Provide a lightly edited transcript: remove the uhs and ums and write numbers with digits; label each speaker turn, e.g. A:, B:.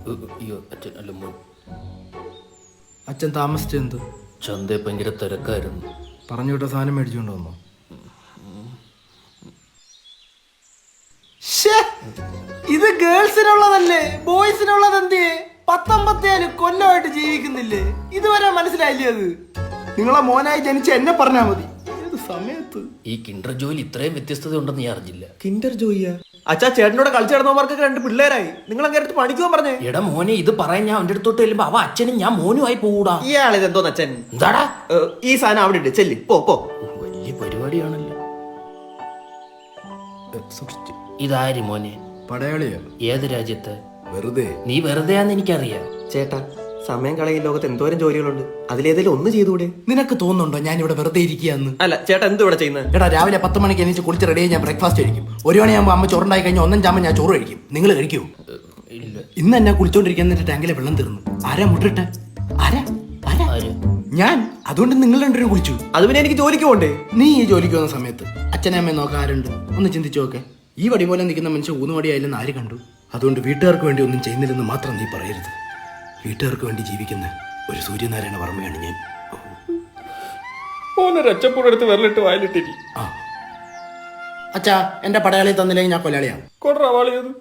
A: അയ്യോ അച്ഛൻ അല്ല മോൻ.
B: അച്ഛൻ താമസിച്ചെന്ത്?
A: ചന്ത ഭയങ്കര തിരക്കായിരുന്നു.
B: പറഞ്ഞു വിട്ട സാധനം മേടിച്ചുകൊണ്ട് വന്നോ? ഇത് ഗേൾസിനുള്ളതല്ലേ, ബോയ്സിനുള്ളത് എന്തേ? 19 കൊല്ലമായിട്ട് ജീവിക്കുന്നില്ലേ? ഇതുവരെ മനസ്സിലായില്ലേ? അത് നിങ്ങളെ മോനായി ജനിച്ച എന്നെ പറഞ്ഞാ മതി. ഏത് സമയത്ത്
A: ഈ കിൻഡർ ജോയിൽ ഇത്രയും വ്യത്യസ്തത ഉണ്ടെന്ന് ഞാൻ അറിഞ്ഞില്ല.
C: കിൻഡർ ജോയിയാ? അച്ഛാ, ചേട്ടനോട് കളിച്ചു നടന്നവർക്കൊക്കെ 2 പിള്ളേരായി. നിങ്ങൾ അങ്ങനെ അടുത്ത് പണിക്കുവാൻ പറഞ്ഞേ?
A: എടാ മോനെ, ഇത് പറയാൻ ഞാൻ അവന്റെ അടുത്തോട്ട് ചെല്ലുമ്പോ അവ അച്ഛനും ഞാൻ മോനുമായി പോകൂടാ.
C: ഇയാളിത് എന്തോന്ന് അച്ഛൻ?
A: എന്താടാ
C: ഈ സാധനം അവിടെ ഉണ്ട്, ചെല്ലി പോ പോ.
A: വലിയ പരിപാടിയാണല്ലോ. ഇതാര് മോനെ?
B: പടയാളിയോ?
A: ഏത് രാജ്യത്ത്?
B: വെറുതെ.
A: നീ വെറുതെയാന്ന് എനിക്കറിയാം.
C: ചേട്ടാ, സമയം കളയിൽ ലോകത്ത് എന്തോരം ജോലികളുണ്ട്, അതിലേതെങ്കിലും ഒന്ന് ചെയ്തുകൂടെ?
B: നിനക്ക് തോന്നുന്നുണ്ടോ ഞാൻ ഇവിടെ വെറുതെ ഇരിക്കുകയെന്ന്?
C: അല്ല ചേട്ടാ, എന്ത് ഇവിടെ ചെയ്യുന്നത്?
B: എടാ, രാവിലെ 10 മണിക്ക് എണീച്ച് കുളിച്ച് റെഡിയായി ഞാൻ ബ്രേക്ക്ഫാസ്റ്റ് കഴിക്കും. 1 മണിയാകുമ്പോൾ അമ്മ ചോറുണ്ടായി കഴിഞ്ഞാൽ 1 ചാമ്പ ഞാൻ ചോറ് കഴിക്കും. നിങ്ങൾ കഴിക്കൂ?
A: ഇല്ല.
B: ഇന്ന് എന്നെ കുളിച്ചോണ്ടിരിക്കുന്ന ടാങ്കിലെ വെള്ളം തീർന്നു. ആരാ മുട്ടിട്ടെ? ആരാ ആരാ?
A: ആര്?
B: ഞാൻ. അതുകൊണ്ട് നിങ്ങൾ 2 പേരും കുളിച്ചു.
C: അത് പിന്നെ എനിക്ക് ജോലിക്ക് പോണ്ടേ?
B: നീ ഈ ജോലിക്ക് വന്ന സമയത്ത് അച്ഛനെ അമ്മയെ നോക്കാൻ ആരുണ്ട്? ഒന്ന് ചിന്തിച്ചു നോക്കെ. ഈ വടി പോലെ നിൽക്കുന്ന മനുഷ്യൻ ഊന്നുവടിയായില്ലെന്ന് ആര് കണ്ടു? അതുകൊണ്ട് വീട്ടുകാർക്ക് വേണ്ടി ഒന്നും ചെയ്യുന്നില്ലെന്ന് മാത്രം നീ പറയരുത്. വീട്ടുകാർക്ക് വേണ്ടി ജീവിക്കുന്ന ഒരു സൂര്യനാരായണ വർമ്മയാണ് ഞാൻ.
C: ഒരച്ചപ്പൂടെടുത്ത് വിരലിട്ട് വായിലിട്ടിരി.
B: അച്ഛാ, എന്റെ പടയാളി തന്നില്ലെങ്കിൽ ഞാൻ കൊല്ലാളിയാവും.
C: കൊടറാവാളിയത്